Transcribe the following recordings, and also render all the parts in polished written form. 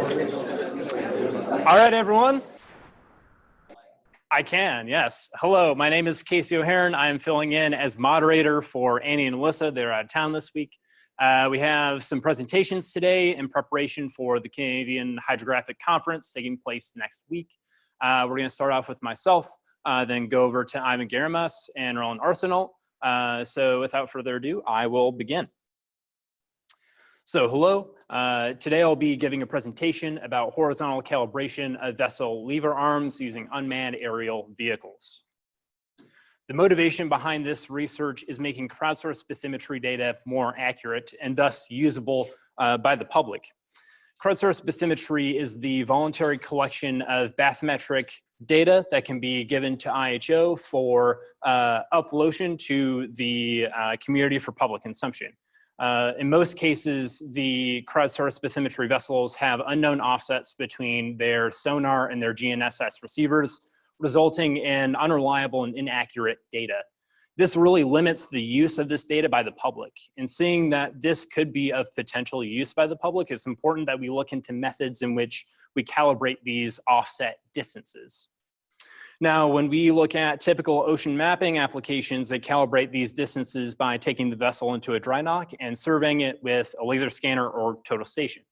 All right, everyone. I can, yes. Hello, my name is Casey O'Hearn. I am filling in as moderator for Annie and Alyssa. They're out of town this week. We have some presentations today in preparation for the Canadian Hydrographic Conference taking place next week. We're going to start off with myself, then go over to Guimaraes and Roland Arsenault. So without further ado, I will begin. So hello, today I'll be giving a presentation about horizontal calibration of vessel lever arms using unmanned aerial vehicles. The motivation behind this research is making crowdsourced bathymetry data more accurate and thus usable by the public. Crowdsourced bathymetry is the voluntary collection of bathymetric data that can be given to IHO for uploading to the community for public consumption. In most cases, the crowdsourced bathymetry vessels have unknown offsets between their sonar and their GNSS receivers, resulting in unreliable and inaccurate data. This really limits the use of this data by the public. And seeing that this could be of potential use by the public, it's important that we look into methods in which we calibrate these offset distances. Now, when we look at typical ocean mapping applications, they calibrate these distances by taking the vessel into a dry dock and surveying it with a laser scanner or total station.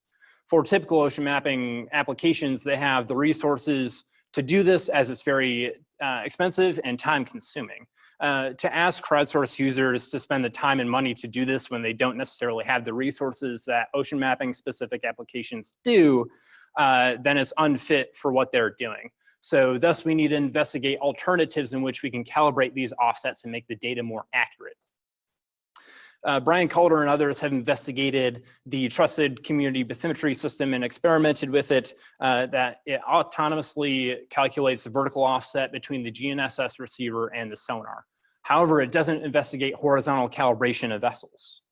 For typical ocean mapping applications, they have the resources to do this, as it's very expensive and time consuming. To ask crowdsource users to spend the time and money to do this when they don't necessarily have the resources that ocean mapping specific applications do, then it's unfit for what they're doing. So thus we need to investigate alternatives in which we can calibrate these offsets and make the data more accurate. Brian Calder and others have investigated the trusted community bathymetry system and experimented with it, that it autonomously calculates the vertical offset between the GNSS receiver and the sonar. However, it doesn't investigate horizontal calibration of vessels.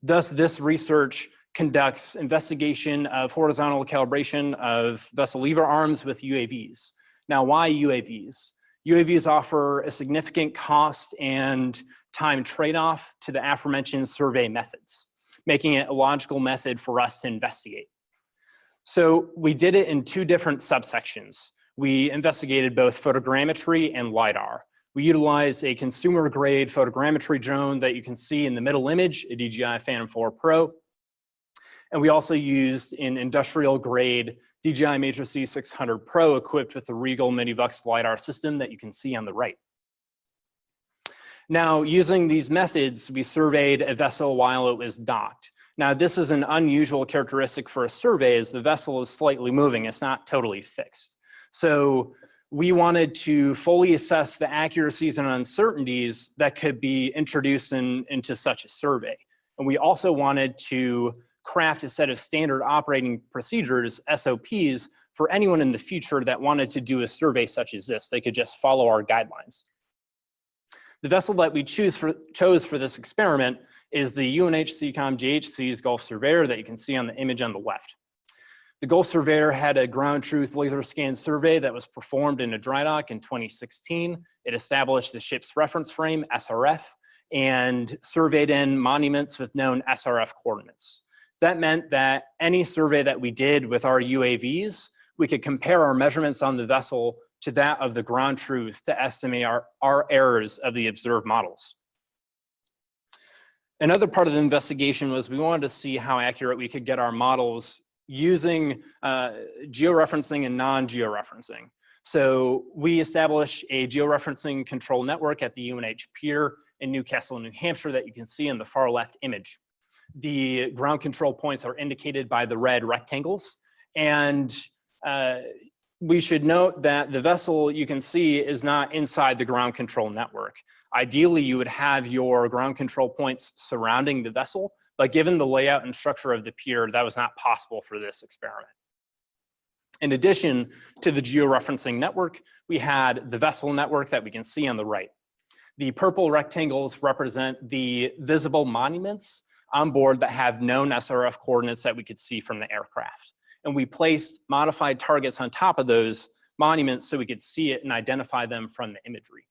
Thus, this research conducts investigation of horizontal calibration of vessel lever arms with UAVs. Now, why UAVs? UAVs offer a significant cost and time trade-off to the aforementioned survey methods, making it a logical method for us to investigate. So we did it in two different subsections. We investigated both photogrammetry and LiDAR. We utilized a consumer-grade photogrammetry drone that you can see in the middle image, a DJI Phantom 4 Pro. And we also used an industrial-grade DJI Matrix C600 Pro equipped with the Regal Minivux LiDAR system that you can see on the right. Now, using these methods, we surveyed a vessel while it was docked. Now, this is an unusual characteristic for a survey, as the vessel is slightly moving. It's not totally fixed. So we wanted to fully assess the accuracies and uncertainties that could be introduced into such a survey. And we also wanted to craft a set of standard operating procedures, SOPs, for anyone in the future that wanted to do a survey such as this. They could just follow our guidelines. The vessel that we chose for this experiment is the UNH CCOM-JHC's Gulf Surveyor that you can see on the image on the left. The Gulf Surveyor had a ground truth laser scan survey that was performed in a dry dock in 2016. It established the ship's reference frame, SRF, and surveyed in monuments with known SRF coordinates. That meant that any survey that we did with our UAVs, we could compare our measurements on the vessel to that of the ground truth to estimate our errors of the observed models. Another part of the investigation was we wanted to see how accurate we could get our models using georeferencing and non-georeferencing. So we established a georeferencing control network at the UNH pier in Newcastle, New Hampshire that you can see in the far left image. The ground control points are indicated by the red rectangles. And we should note that the vessel you can see is not inside the ground control network. Ideally, you would have your ground control points surrounding the vessel, but given the layout and structure of the pier, that was not possible for this experiment. In addition to the georeferencing network, we had the vessel network that we can see on the right. The purple rectangles represent the visible monuments on board that have known SRF coordinates that we could see from the aircraft. And we placed modified targets on top of those monuments so we could see it and identify them from the imagery.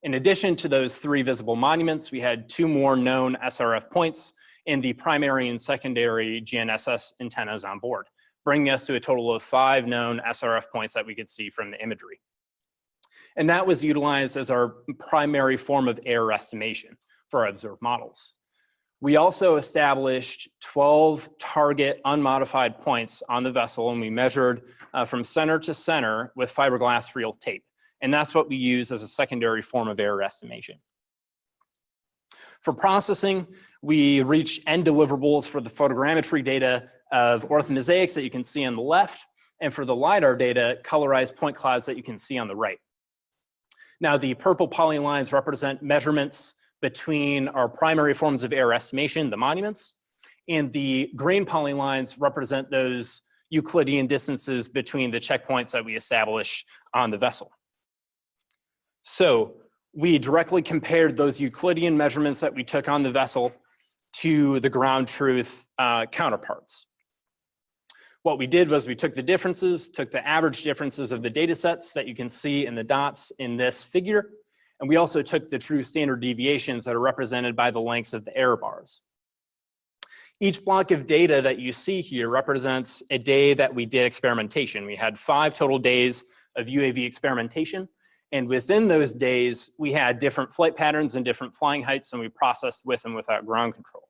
In addition to those 3 visible monuments, we had 2 more known SRF points in the primary and secondary GNSS antennas on board. bringing us to a total of 5 known SRF points that we could see from the imagery. And that was utilized as our primary form of error estimation for our observed models. We also established 12 target unmodified points on the vessel, and we measured from center to center with fiberglass reel tape. And that's what we use as a secondary form of error estimation. For processing, we reached end deliverables for the photogrammetry data of orthomosaics that you can see on the left, and for the LiDAR data, colorized point clouds that you can see on the right. Now, the purple polylines represent measurements between our primary forms of error estimation, the monuments, and the green polylines represent those Euclidean distances between the checkpoints that we establish on the vessel. So we directly compared those Euclidean measurements that we took on the vessel to the ground truth counterparts. What we did was we took the differences, took the average differences of the data sets that you can see in the dots in this figure, and we also took the true standard deviations that are represented by the lengths of the error bars. Each block of data that you see here represents a day that we did experimentation. We had 5 total days of UAV experimentation, and within those days, we had different flight patterns and different flying heights, and we processed with and without ground control.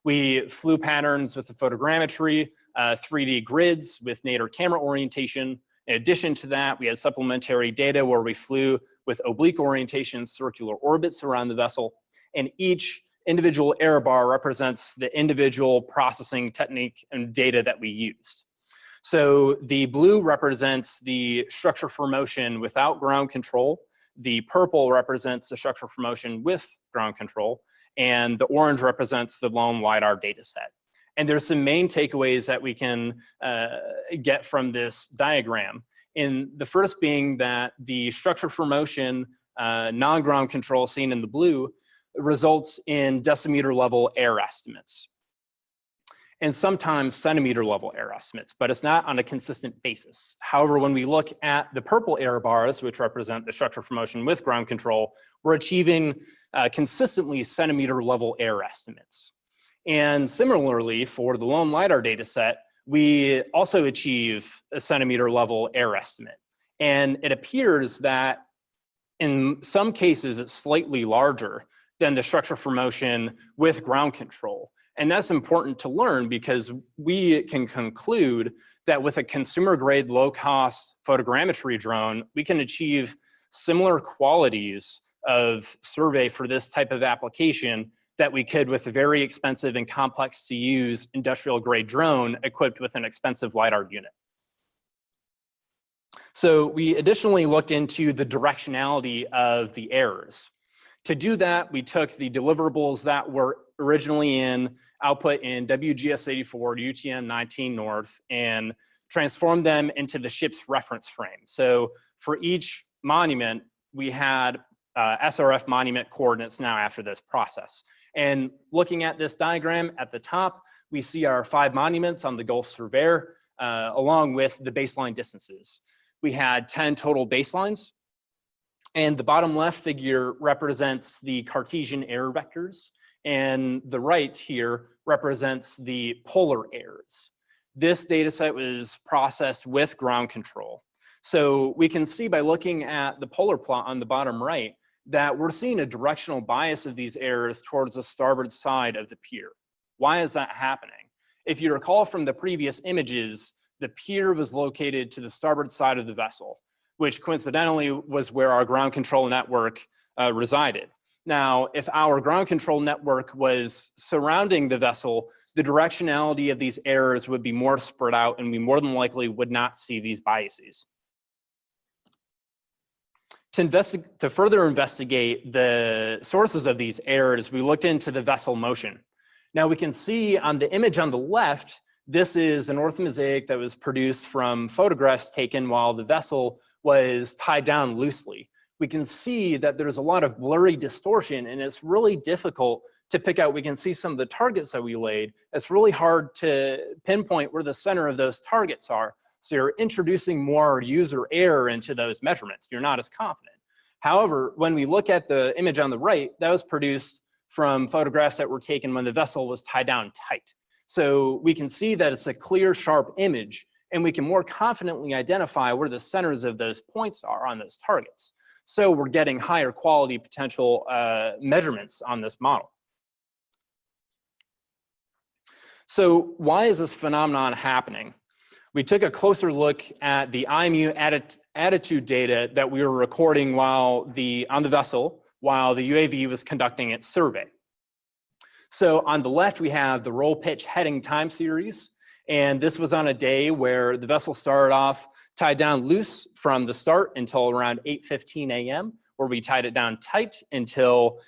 We flew patterns with the photogrammetry, 3D grids with nadir camera orientation. In addition to that, we had supplementary data where we flew with oblique orientation, circular orbits around the vessel, and each individual error bar represents the individual processing technique and data that we used. So the blue represents the structure for motion without ground control. The purple represents the structure for motion with ground control, and the orange represents the lone LiDAR data set. And there's some main takeaways that we can get from this diagram. And the first being that the structure for motion, non-ground control seen in the blue, results in decimeter level error estimates, and sometimes centimeter level error estimates, but it's not on a consistent basis. However, when we look at the purple error bars, which represent the structure for motion with ground control, we're achieving consistently centimeter level error estimates. And similarly, for the lone LiDAR data set, we also achieve a centimeter level error estimate. And it appears that in some cases, it's slightly larger than the structure for motion with ground control. And that's important to learn because we can conclude that with a consumer grade low cost photogrammetry drone, we can achieve similar qualities of survey for this type of application that we could with a very expensive and complex to use industrial grade drone equipped with an expensive LiDAR unit. So we additionally looked into the directionality of the errors. To do that, we took the deliverables that were originally in output in WGS84 to UTM 19 North and transformed them into the ship's reference frame. So for each monument, we had SRF monument coordinates now after this process. And looking at this diagram at the top, we see our 5 monuments on the Gulf Surveyor, along with the baseline distances. We had 10 total baselines. And the bottom left figure represents the Cartesian error vectors, and the right here represents the polar errors. This data set was processed with ground control. So we can see by looking at the polar plot on the bottom right that we're seeing a directional bias of these errors towards the starboard side of the pier. Why is that happening? If you recall from the previous images, the pier was located to the starboard side of the vessel, which coincidentally was where our ground control network resided. Now, if our ground control network was surrounding the vessel, the directionality of these errors would be more spread out and we more than likely would not see these biases. To further investigate the sources of these errors, we looked into the vessel motion. Now we can see on the image on the left, this is an orthomosaic that was produced from photographs taken while the vessel was tied down loosely. We can see that there's a lot of blurry distortion and it's really difficult to pick out. We can see some of the targets that we laid. It's really hard to pinpoint where the center of those targets are. So you're introducing more user error into those measurements. You're not as confident. However, when we look at the image on the right, that was produced from photographs that were taken when the vessel was tied down tight. So we can see that it's a clear, sharp image. and we can more confidently identify where the centers of those points are on those targets. So we're getting higher quality potential measurements on this model. So why is this phenomenon happening? We took a closer look at the IMU attitude data that we were recording on the vessel while the UAV was conducting its survey. So on the left, we have the roll pitch heading time series. And this was on a day where the vessel started off tied down loose from the start until around 8:15 a.m., where we tied it down tight until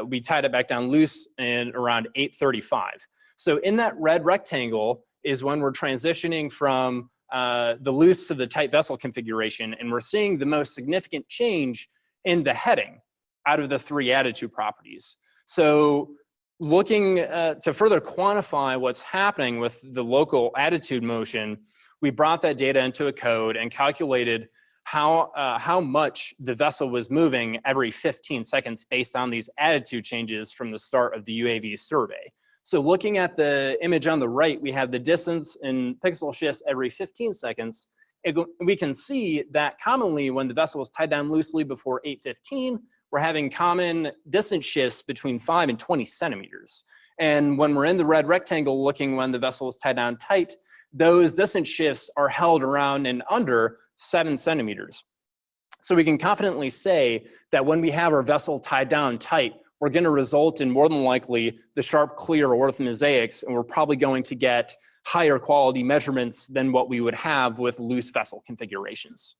we tied it back down loose in around 8:35. So in that red rectangle is when we're transitioning from the loose to the tight vessel configuration, and we're seeing the most significant change in the heading out of the three attitude properties. So looking to further quantify what's happening with the local attitude motion, we brought that data into a code and calculated how much the vessel was moving every 15 seconds based on these attitude changes from the start of the UAV survey. So looking at the image on the right, we have the distance in pixel shifts every 15 seconds. We can see that commonly when the vessel is tied down loosely before 8:15, we're having common distance shifts between 5 and 20 centimeters. And when we're in the red rectangle looking when the vessel is tied down tight, those distance shifts are held around and under 7 centimeters. So we can confidently say that when we have our vessel tied down tight, we're going to result in more than likely the sharp, clear orthomosaics, and we're probably going to get higher quality measurements than what we would have with loose vessel configurations.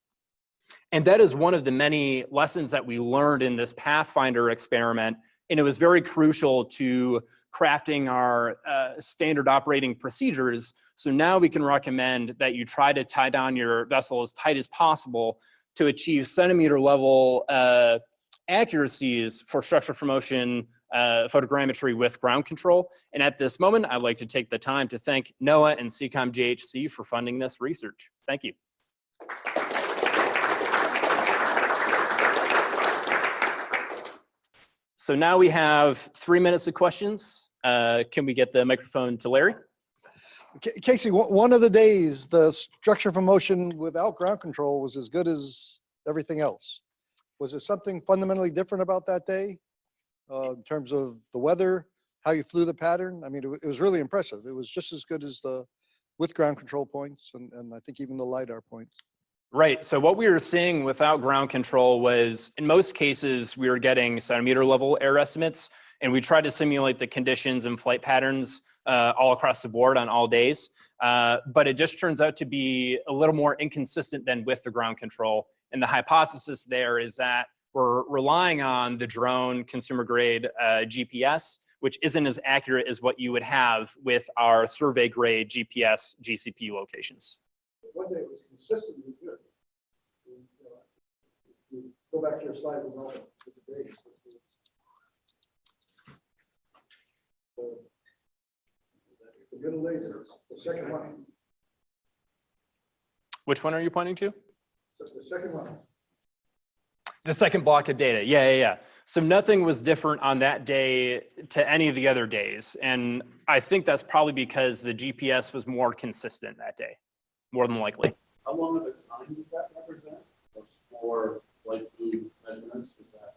And that is one of the many lessons that we learned in this Pathfinder experiment, and it was very crucial to crafting our standard operating procedures. So now we can recommend that you try to tie down your vessel as tight as possible to achieve centimeter level accuracies for structure for motion photogrammetry with ground control. And at this moment, I'd like to take the time to thank NOAA and CCOM-JHC for funding this research. Thank you. So now we have 3 minutes of questions. Can we get the microphone to Larry? Casey, one of the days, the structure for motion without ground control was as good as everything else. Was there something fundamentally different about that day in terms of the weather, how you flew the pattern? I mean, it was really impressive. It was just as good as with ground control points and I think even the LiDAR points. Right, so what we were seeing without ground control was, in most cases, we were getting centimeter level error estimates, and we tried to simulate the conditions and flight patterns all across the board on all days. But it just turns out to be a little more inconsistent than with the ground control. And the hypothesis there is that we're relying on the drone consumer grade GPS, which isn't as accurate as what you would have with our survey grade GPS GCP locations. One day it was consistently good. Go back to your slide with all the days. The middle laser, the second one. Which one are you pointing to? The second one. The second block of data, yeah. So nothing was different on that day to any of the other days. And I think that's probably because the GPS was more consistent that day, more than likely. How long of a time does that represent? For light blue measurements, is that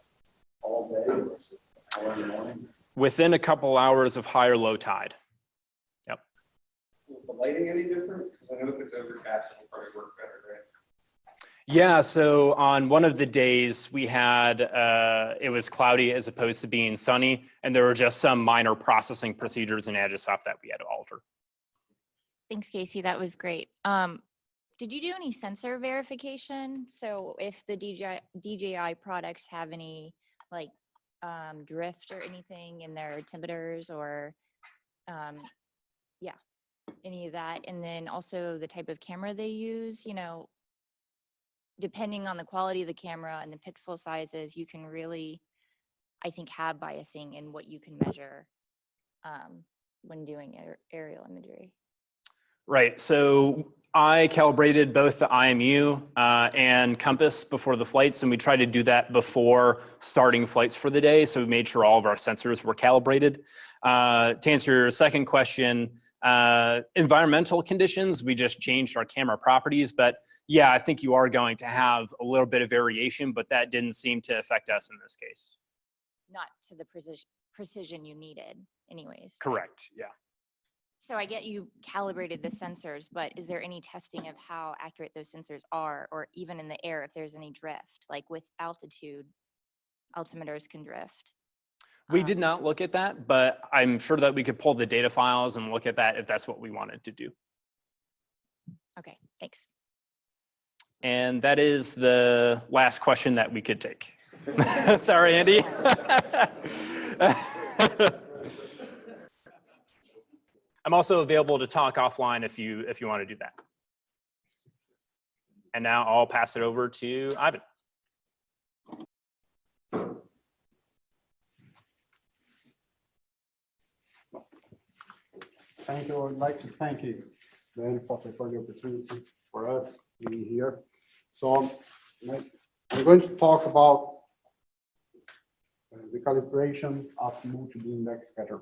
all day or is it an hour in the morning? Within a couple hours of high or low tide. Yep. Is the lighting any different? Because I know if it's overcast, it'll probably work better, right? Yeah, so on one of the days we had, it was cloudy as opposed to being sunny, and there were just some minor processing procedures in Agisoft that we had to alter. Thanks, Casey. That was great. Did you do any sensor verification? So if the DJI products have any like drift or anything in their altimeters or any of that, and then also the type of camera they use, you know, depending on the quality of the camera and the pixel sizes, you can really, I think, have biasing in what you can measure when doing aerial imagery. Right, so I calibrated both the IMU and compass before the flights, and we tried to do that before starting flights for the day, so we made sure all of our sensors were calibrated. To answer your second question, Environmental conditions, we just changed our camera properties, but yeah, I think you are going to have a little bit of variation, but that didn't seem to affect us in this case. Not to the precision you needed anyways. Correct, yeah. So I get you calibrated the sensors, but is there any testing of how accurate those sensors are, or even in the air if there's any drift? Like with altitude, altimeters can drift. We did not look at that, but I'm sure that we could pull the data files and look at that if that's what we wanted to do. Okay, thanks. And that is the last question that we could take. Sorry, Andy. I'm also available to talk offline if you want to do that. And now I'll pass it over to Ivan. Thank you. I'd like to thank you, Dan, for the opportunity for us being here. So I'm going to talk about the calibration of multi-beam backscatter.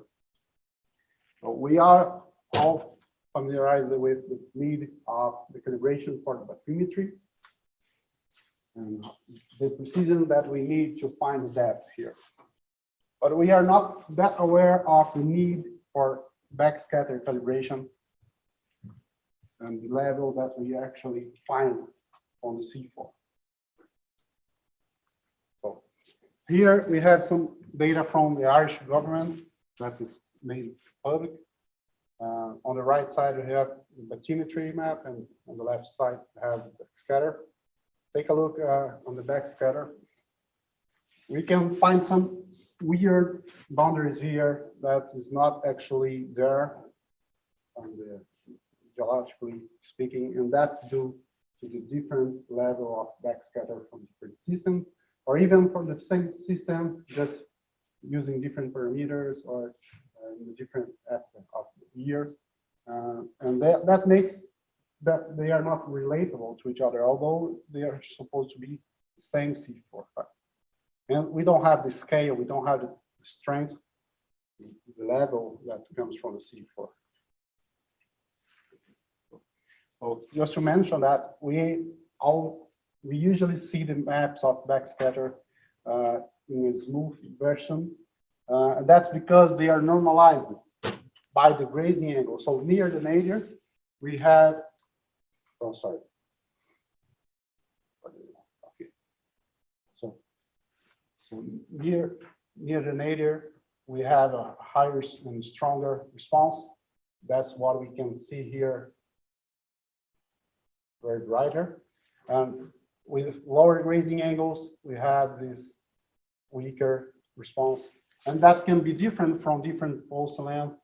So we are all familiarized with the need of the calibration for bathymetry and the precision that we need to find the depth here. But we are not that aware of the need for backscatter calibration and the level that we actually find on the C4. So here we have some data from the Irish government that is made public. On the right side, we have the bathymetry map, and on the left side, we have the backscatter. Take a look on the backscatter. We can find some weird boundaries here that is not actually there, geologically speaking, and that's due to the different level of backscatter from different systems, or even from the same system, just using different parameters or in the different aspect of the years. And that makes that they are not relatable to each other, although they are supposed to be the same C4. And we don't have the scale, we don't have the strength, the level that comes from the C4. So just to mention that we usually see the maps of backscatter in a smooth version. And that's because they are normalized by the grazing angle. So near the nadir, we have, oh, sorry. Okay. So near the nadir, we have a higher and stronger response. That's what we can see here, very brighter. And with lower grazing angles, we have this weaker response. And that can be different from different pulse length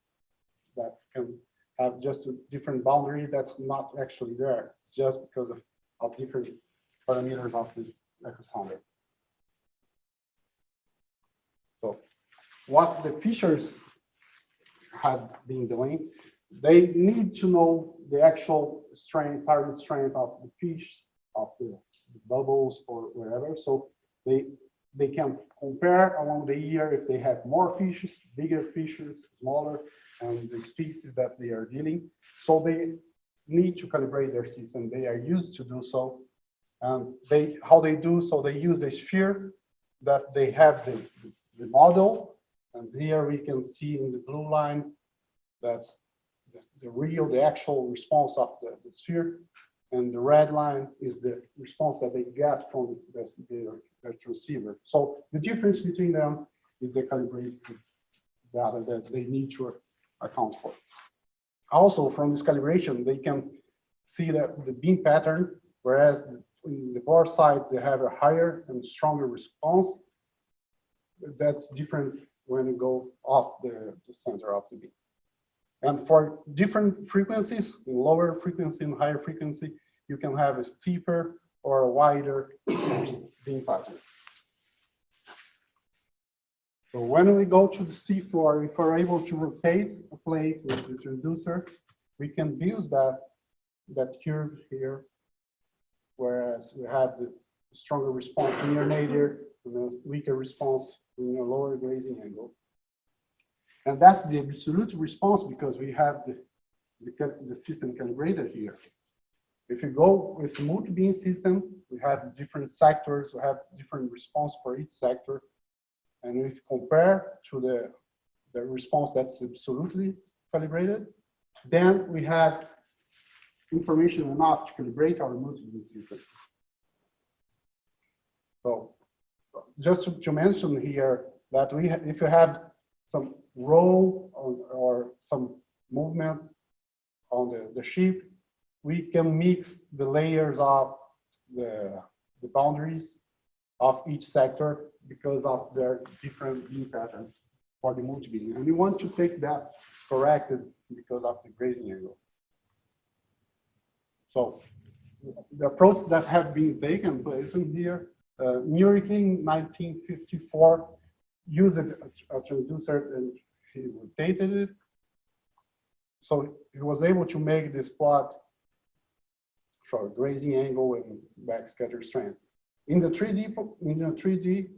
that can have just a different boundary that's not actually there. It's just because of different parameters of the echo sounder. So what the fishers had been doing, they need to know the actual strength, target strength of the fish, of the bubbles or wherever. So they can compare along the year if they have more fishes, bigger fishes, smaller, and the species that they are dealing. So they need to calibrate their system. They are used to do so. How they do so, they use a sphere that they have the model. And here we can see in the blue line, that's the actual response of the sphere. And the red line is the response that they get from the transceiver. So the difference between them is the calibrated data that they need to account for. Also, from this calibration, they can see that the beam pattern, whereas in the bore side, they have a higher and stronger response. That's different when you go off the center of the beam. And for different frequencies, in lower frequency and higher frequency, you can have a steeper or a wider beam pattern. So when we go to the C4, if we're able to rotate a plate with the transducer, we can use that curve here, whereas we have the stronger response near nadir and a weaker response in a lower grazing angle. And that's the absolute response because we have the system calibrated here. If you go with multi-beam system, we have different sectors, we have different response for each sector. And if you compare to the response that's absolutely calibrated, then we have information enough to calibrate our multi-beam system. So just to mention here that if you have some roll or some movement on the ship, we can mix the layers of the boundaries of each sector because of their different beam patterns for the multi-beam. And we want to take that corrected because of the grazing angle. So the approach that have been taken place in here, Murik in 1954 used a transducer and he rotated it. So he was able to make this plot for grazing angle and backscatter strength. In the 3D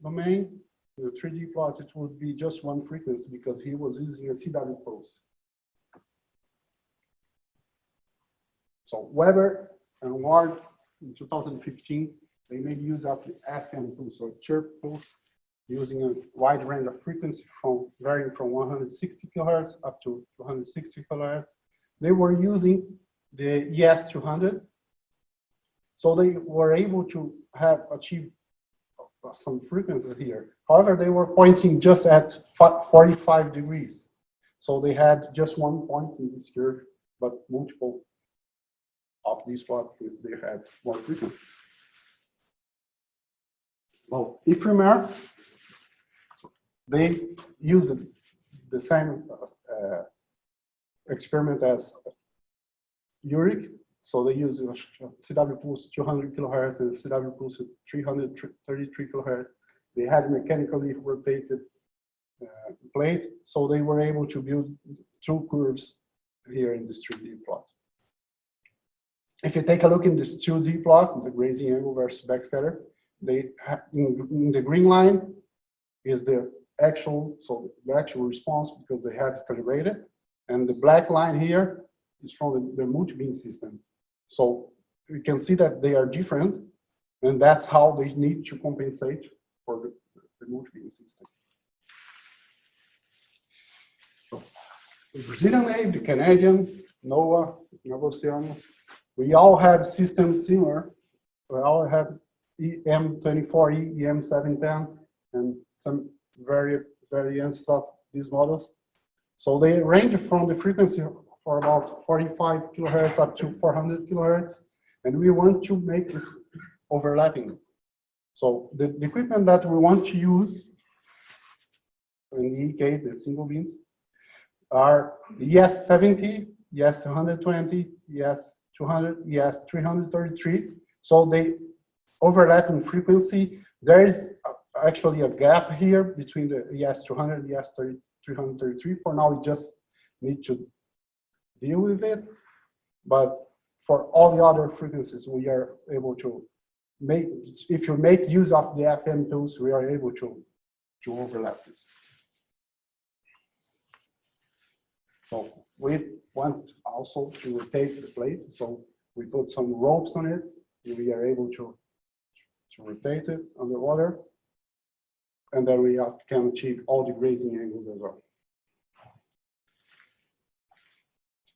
domain, the 3D plot, it would be just one frequency because he was using a CW pulse. So Weber and Ward in 2015, they made use of the FM pulse, or chirp pulse, using a wide range of frequency varying from 160 kilohertz up to 260 kilohertz. They were using the ES200, so they were able to achieve some frequencies here. However, they were pointing just at 45 degrees. So they had just one point in this curve, but multiple of these plots, they had more frequencies. Well, Ifremer, they used the same experiment as Urich. So they used CW pulse 200 kilohertz and CW pulse 333 kilohertz. They had mechanically rotated plate, so they were able to build two curves here in this 3D plot. If you take a look in this 2D plot, the grazing angle versus backscatter, they have in the green line is the actual response because they have calibrated, and the black line here is from the multi-beam system. So you can see that they are different, and that's how they need to compensate for the multi-beam system. So the Brazilian Navy, the Canadian, NOAA, Oceano, we all have systems similar. We all have EM24E, EM710, and some variants of these models. So they range from the frequency for about 45 kilohertz up to 400 kilohertz, and we want to make this overlapping. So the equipment that we want to use in the EK, the single beams, are ES70, ES120, ES200, ES333. So they overlap in frequency. There is actually a gap here between the ES200 and ES333. For now, we just need to deal with it. But for all the other frequencies, we are able to make, if you make use of the FM tools, we are able to overlap this. So we want also to rotate the plate. So we put some ropes on it, and we are able to rotate it underwater. And then we can achieve all the grazing angles as well.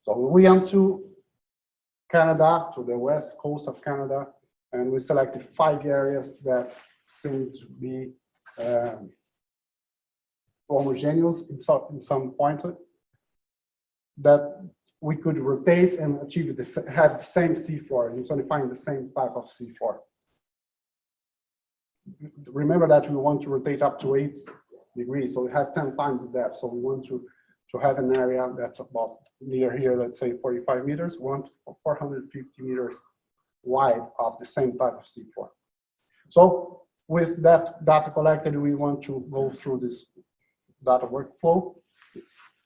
So we went to Canada, to the west coast of Canada, and we selected 5 areas that seem to be homogeneous in some point, that we could rotate and achieve have the same seafloor, and so find the same type of seafloor. Remember that we want to rotate up to 8 degrees, so we have 10 times the depth. So we want to have an area that's about near here, let's say 45 meters, 450 meters wide of the same type of seafloor. So with that data collected, we want to go through this data workflow,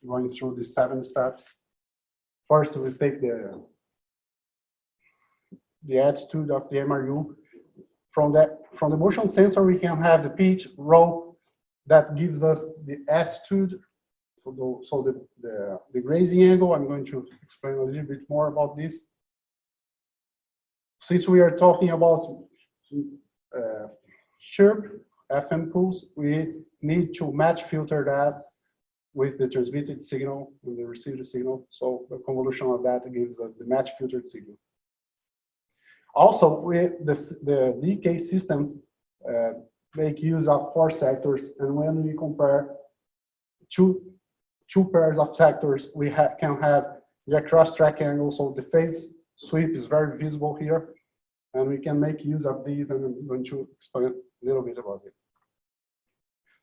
going through the 7 steps. First, we take the attitude of the MRU. From the motion sensor, we can have the pitch rope that gives us the attitude So the grazing angle, I'm going to explain a little bit more about this. Since we are talking about chirp, FM pulse, we need to match filter that with the transmitted signal and the received signal. So the convolution of that gives us the match filtered signal. Also, the DK systems make use of 4 sectors, and when we compare two pairs of sectors, we can have the cross-track angle, so the phase sweep is very visible here, and we can make use of these, and I'm going to explain a little bit about it.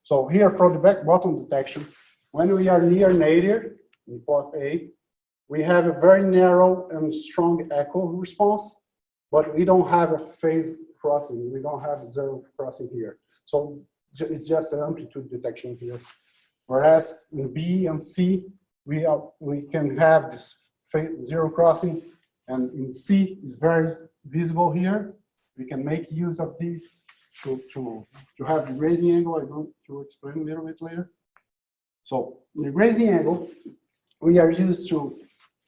So here for the back-bottom detection, when we are near nadir, in plot A, we have a very narrow and strong echo response, but we don't have a phase crossing. We don't have zero crossing here. So it's just an amplitude detection here. Whereas in B and C, we can have this zero crossing, and in C is very visible here. We can make use of these to have the grazing angle. I'm going to explain a little bit later. So in the grazing angle, we are used to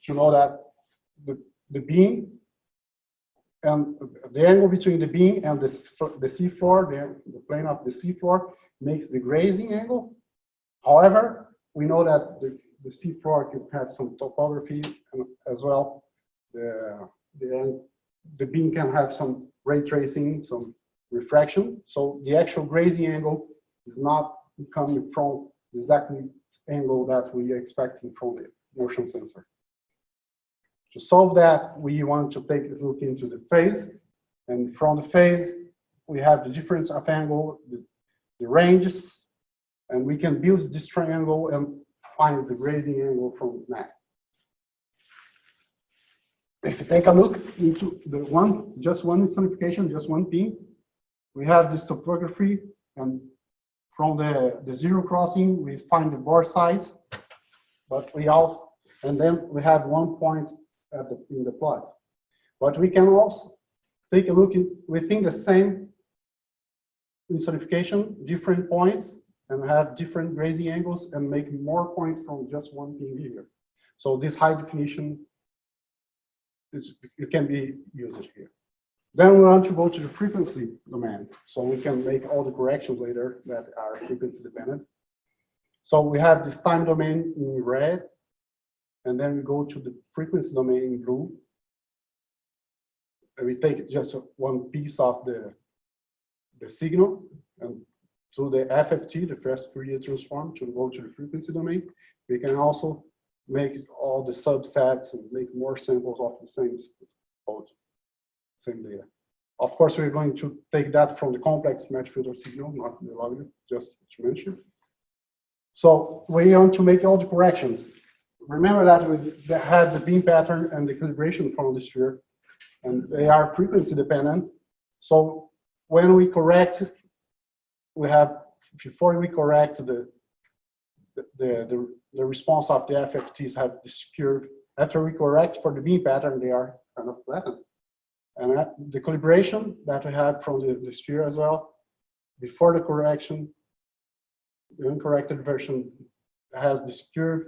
know that the beam and the angle between the beam and the seafloor, the plane of the seafloor, makes the grazing angle. However, we know that the seafloor can have some topography, and as well, the beam can have some ray tracing, some refraction. So the actual grazing angle is not coming from exactly the angle that we are expecting from the motion sensor. To solve that, we want to take a look into the phase, and from the phase, we have the difference of angle, the ranges, and we can build this triangle and find the grazing angle from that. If you take a look into just one insonification, just one pin, we have this topography, and from the zero crossing, we find the bore size, and then we have 1 point in the plot. But we can also take a look within the same insonification, different points, and have different grazing angles, and make more points from just one pin here. So this high definition, it can be used here. Then we want to go to the frequency domain, so we can make all the corrections later that are frequency dependent. So we have this time domain in red, and then we go to the frequency domain in blue. And we take just one piece of the signal, and through the FFT, the fast Fourier transform, to go to the frequency domain. We can also make all the subsets and make more samples of the same data. Of course, we're going to take that from the complex match filter signal, not the logarithm, just to mention. So we want to make all the corrections. Remember that we had the beam pattern and the calibration from the sphere, and they are frequency dependent. So when we correct, before we correct the response of the FFTs have this curve. After we correct for the beam pattern, they are kind of flattened. And the calibration that we had from the sphere as well, before the correction, the uncorrected version has this curve,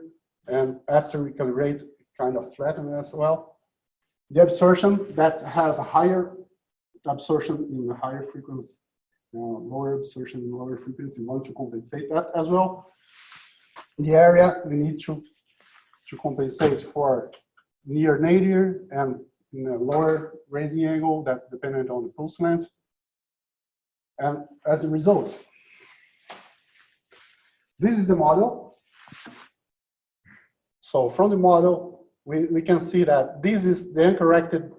and after we calibrate, it kind of flatten as well. The absorption that has a higher absorption in the higher frequency, lower absorption in lower frequency, we want to compensate that as well. The area we need to compensate for near nadir and in a lower grazing angle that dependent on the pulse length. And as a result, this is the model. So from the model, we can see that this is the uncorrected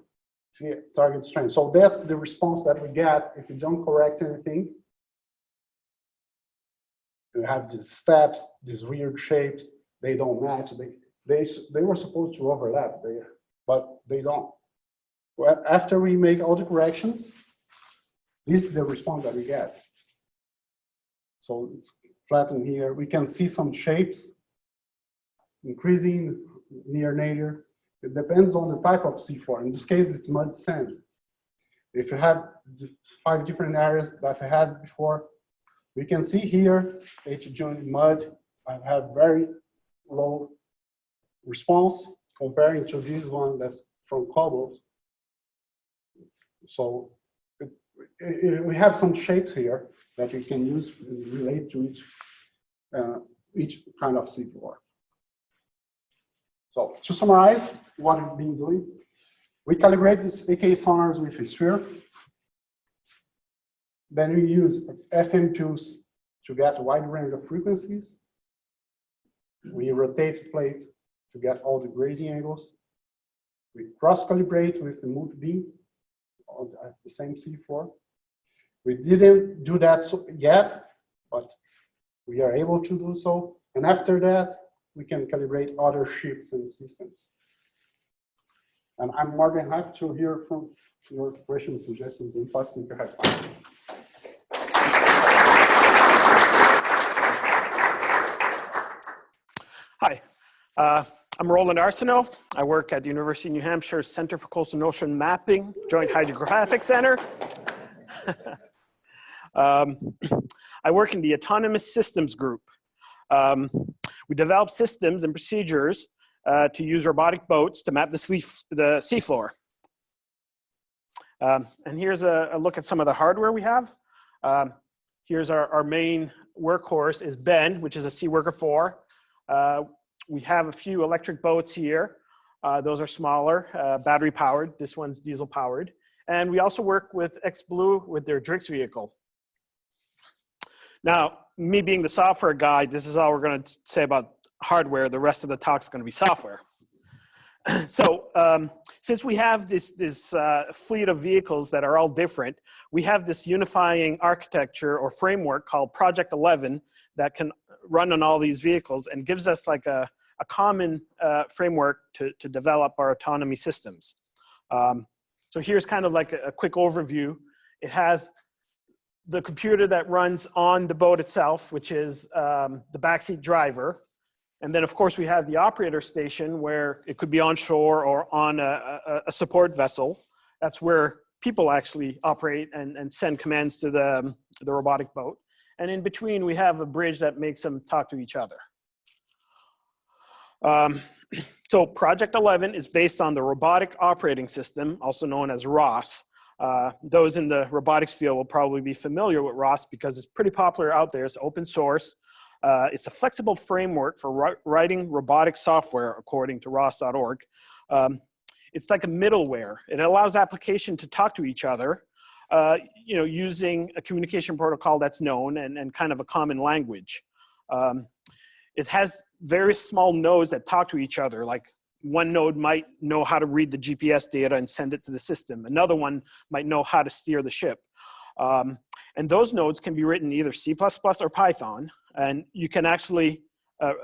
target strength. So that's the response that we get if you don't correct anything. You have these steps, these weird shapes, they don't match. They were supposed to overlap, but they don't. Well, after we make all the corrections, this is the response that we get. So it's flattened here. We can see some shapes increasing near nadir. It depends on the type of seafloor. In this case, it's mud sand. If you have 5 different areas that I had before, we can see here, H-joint mud. I have very low response comparing to this one that's from Cobbles. So we have some shapes here that we can use and relate to each kind of seafloor. So to summarize what we've been doing, we calibrate these AK sonars with a sphere. Then we use FM tools to get a wide range of frequencies. We rotate the plate to get all the grazing angles. We cross-calibrate with the multi-beam at the same seafloor. We didn't do that yet, but we are able to do so. And after that, we can calibrate other ships and systems. And I'm more than happy to hear from your questions, suggestions, and thoughts if you have time. Hi, I'm Roland Arsenault. I work at the University of New Hampshire Center for Coastal and Ocean Mapping, Joint Hydrographic Center. I work in the Autonomous Systems Group. We develop systems and procedures to use robotic boats to map the seafloor. And here's a look at some of the hardware we have. Here's our main workhorse is Ben, which is a Seaworker 4. We have a few electric boats here. Those are smaller, battery powered. This one's diesel powered. And we also work with XBlue with their Drix vehicle. Now, me being the software guy, this is all we're going to say about hardware. The rest of the talk is going to be software. So since we have this fleet of vehicles that are all different, we have this unifying architecture or framework called Project 11 that can run on all these vehicles and gives us like a common framework to develop our autonomy systems. So here's kind of like a quick overview. It has the computer that runs on the boat itself, which is the backseat driver. And then, of course, we have the operator station where it could be on shore or on a support vessel. That's where people actually operate and send commands to the robotic boat. And in between, we have a bridge that makes them talk to each other. So Project 11 is based on the Robotic Operating System, also known as ROS. Those in the robotics field will probably be familiar with ROS because it's pretty popular out there. It's open source. It's a flexible framework for writing robotic software, according to ROS.org. It's like a middleware. It allows application to talk to each other, using a communication protocol that's known and kind of a common language. It has various small nodes that talk to each other. Like one node might know how to read the GPS data and send it to the system. Another one might know how to steer the ship. And those nodes can be written either C++ or Python. And you can actually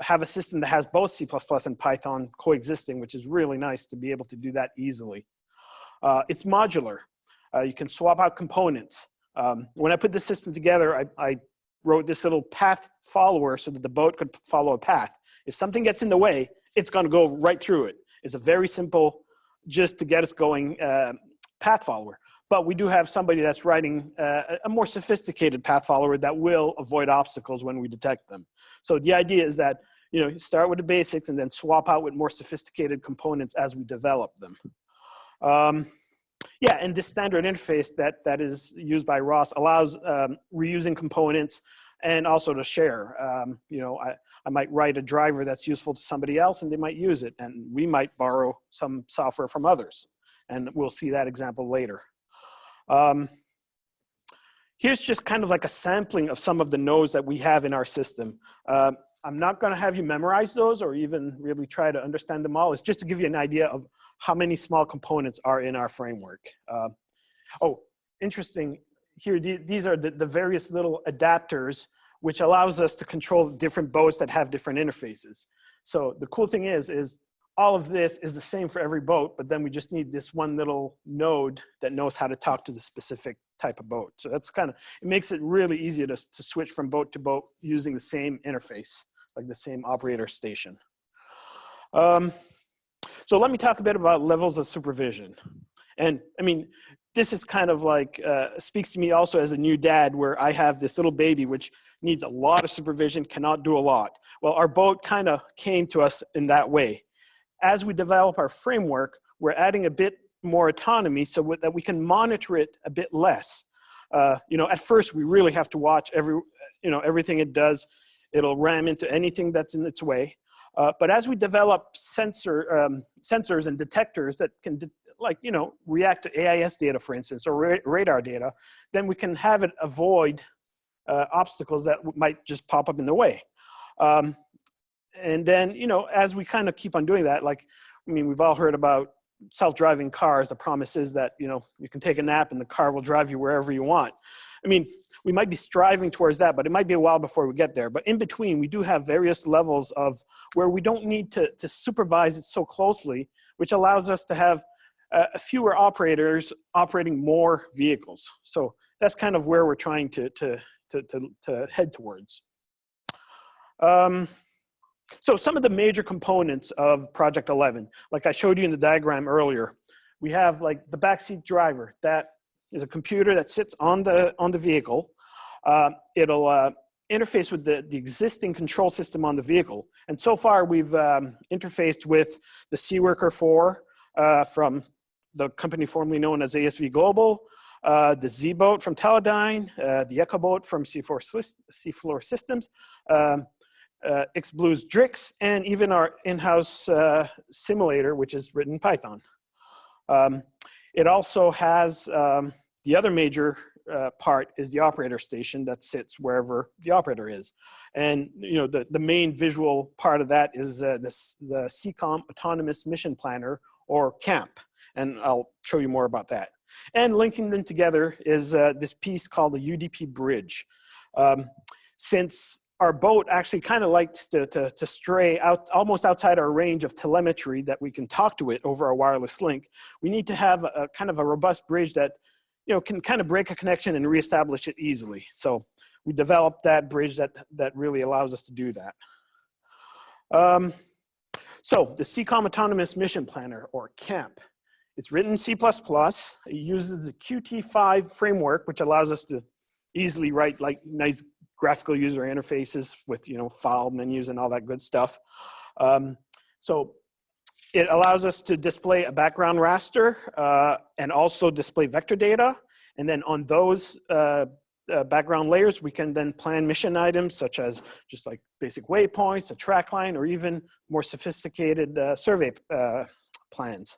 have a system that has both C++ and Python coexisting, which is really nice to be able to do that easily. It's modular. You can swap out components. When I put this system together, I wrote this little path follower so that the boat could follow a path. If something gets in the way, it's going to go right through it. It's a very simple, just to get us going, path follower. But we do have somebody that's writing a more sophisticated path follower that will avoid obstacles when we detect them. So the idea is that, start with the basics and then swap out with more sophisticated components as we develop them. Yeah, and this standard interface that is used by ROS allows reusing components and also to share. I might write a driver that's useful to somebody else and they might use it, and we might borrow some software from others. And we'll see that example later. Here's just kind of like a sampling of some of the nodes that we have in our system. I'm not going to have you memorize those or even really try to understand them all. It's just to give you an idea of how many small components are in our framework. Interesting. Here, these are the various little adapters, which allows us to control different boats that have different interfaces. So the cool thing is all of this is the same for every boat, but then we just need this one little node that knows how to talk to the specific type of boat. So that's it makes it really easy to switch from boat to boat using the same interface, like the same operator station. So let me talk a bit about levels of supervision. And I mean, this is kind of like, speaks to me also as a new dad, where I have this little baby, which needs a lot of supervision, cannot do a lot. Well, our boat kind of came to us in that way. As we develop our framework, we're adding a bit more autonomy so that we can monitor it a bit less. You know, at first we really have to watch everything it does. It'll ram into anything that's in its way. But as we develop sensors and detectors that can, react to AIS data, for instance, or radar data, then we can have it avoid obstacles that might just pop up in the way. And then, as we kind of keep on doing that, we've all heard about self-driving cars. The promise is that, you can take a nap and the car will drive you wherever you want. We might be striving towards that, but it might be a while before we get there. But in between, we do have various levels of where we don't need to supervise it so closely, which allows us to have fewer operators operating more vehicles. So that's kind of where we're trying to head towards. So some of the major components of Project 11, like I showed you in the diagram earlier, we have the backseat driver. That is a computer that sits on the vehicle. It'll interface with the existing control system on the vehicle. And so far we've interfaced with the Seaworker 4 from the company formerly known as ASV Global, the Z-Boat from Teledyne, the Echo Boat from Seafloor Systems, X-Blue's Drix, and even our in-house simulator, which is written in Python. It also has the other major part is the operator station that sits wherever the operator is. And the main visual part of that is the CCOM Autonomous Mission Planner, or CAMP. And I'll show you more about that. And linking them together is this piece called the UDP bridge. Since our boat actually kind of likes to stray out almost outside our range of telemetry that we can talk to it over our wireless link, we need to have a kind of a robust bridge that can kind of break a connection and reestablish it easily. So we developed that bridge that really allows us to do that. So the CCOM Autonomous Mission Planner, or CAMP, it's written in C++. It uses the Qt5 framework, which allows us to easily write nice graphical user interfaces with file menus and all that good stuff. So it allows us to display a background raster and also display vector data. And then on those background layers, we can then plan mission items such as just basic waypoints, a track line, or even more sophisticated survey plans.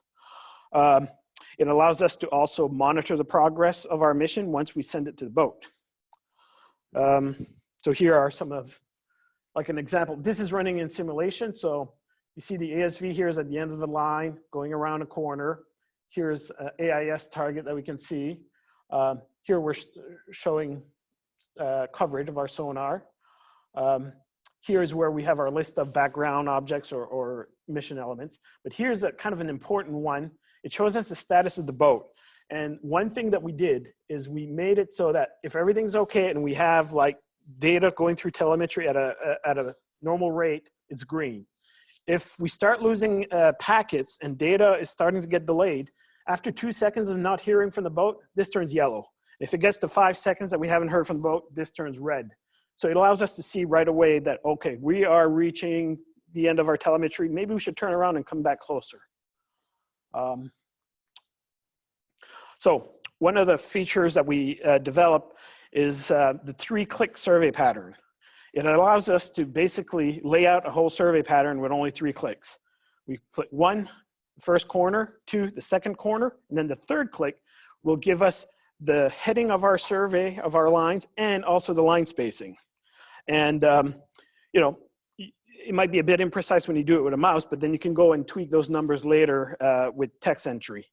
It allows us to also monitor the progress of our mission once we send it to the boat. So here are some of, an example. This is running in simulation. So you see the ASV here is at the end of the line, going around a corner. Here's an AIS target that we can see. Here we're showing coverage of our sonar. Here's where we have our list of background objects or mission elements. But here's a kind of an important one. It shows us the status of the boat. And one thing that we did is we made it so that if everything's okay and we have data going through telemetry at a normal rate, it's green. If we start losing packets and data is starting to get delayed, after 2 seconds of not hearing from the boat, this turns yellow. If it gets to 5 seconds that we haven't heard from the boat, this turns red. So it allows us to see right away that, okay, we are reaching the end of our telemetry. Maybe we should turn around and come back closer. So one of the features that we developed is the 3-click survey pattern. It allows us to basically lay out a whole survey pattern with only 3 clicks. We click 1, the first corner, 2, the second corner, and then the third click will give us the heading of our survey of our lines and also the line spacing. And it might be a bit imprecise when you do it with a mouse, but then you can go and tweak those numbers later with text entry.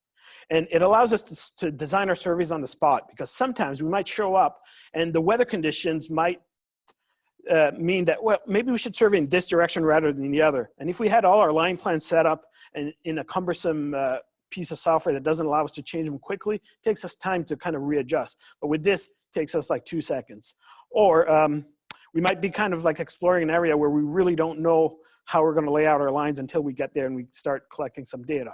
And it allows us to design our surveys on the spot, because sometimes we might show up and the weather conditions might mean that, well, maybe we should survey in this direction rather than the other. And if we had all our line plans set up and in a cumbersome piece of software that doesn't allow us to change them quickly, it takes us time to kind of readjust. But with this, it takes us 2 seconds. Or we might be kind of exploring an area where we really don't know how we're going to lay out our lines until we get there and we start collecting some data.